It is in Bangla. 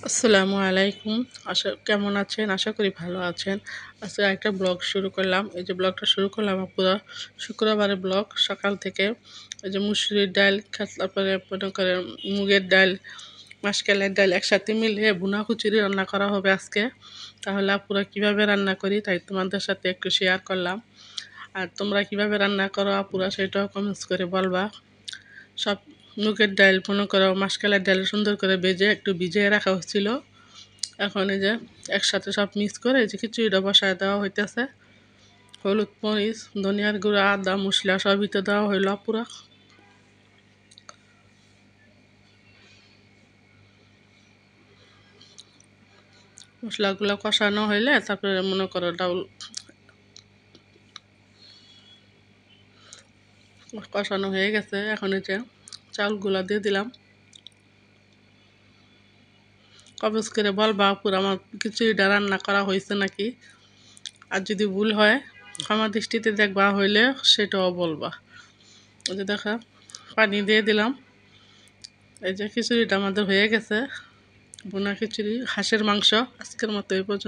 আসসালামু আলাইকুম। কেমন আছেন? আশা করি ভালো আছেন। আজকে একটা ব্লগ শুরু করলাম। এই যে ব্লগটা শুরু করলাম পুরা শুক্রবারের ব্লগ। সকাল থেকে এই যে মুসুরির ডাল, তারপরে মনে করেন মুগের ডাল, মাসকলাইয়ের ডাল একসাথে মিলিয়ে ভুনা খিচুড়ি রান্না করা হবে আজকে। তাহলে আপুরা কীভাবে রান্না করি তাই তোমাদের সাথে একটু শেয়ার করলাম। আর তোমরা কীভাবে রান্না করো আপুরা সেটাও কমেন্টস করে বলবা। সব মুগের ডাল মনে করো মাসকলাইয়ের ডাল সুন্দর করে ভেজে একটু ভিজিয়ে রাখা হচ্ছিল। এখন এই যে একসাথে সব মিক্স করে এই যে খিচুড়িটা বসায় দেওয়া হইতেছে। হলুদ, মরিচ, ধনিয়ার গুঁড়া, আদা, মশলা সবই তো দেওয়া হইল পুরা। মশলাগুলো কষানো হইলে তারপরে মনে করো ডাউল কষানো হয়ে গেছে। এখন এই যে চাউলগুলো দিয়ে দিলাম। কমেন্টস করে বলবা পুরো আমার খিচুড়িটা রান্না করা হয়েছে নাকি। আর যদি ভুল হয় ক্ষমা দৃষ্টিতে দেখবা হইলে সেটাও বলবা। এই যে দেখা পানি দিয়ে দিলাম। এই যে খিচুড়িটা আমাদের হয়ে গেছে। ভুনা খিচুড়ি, হাঁসের মাংস। আজকের মতো এই পর্যন্ত।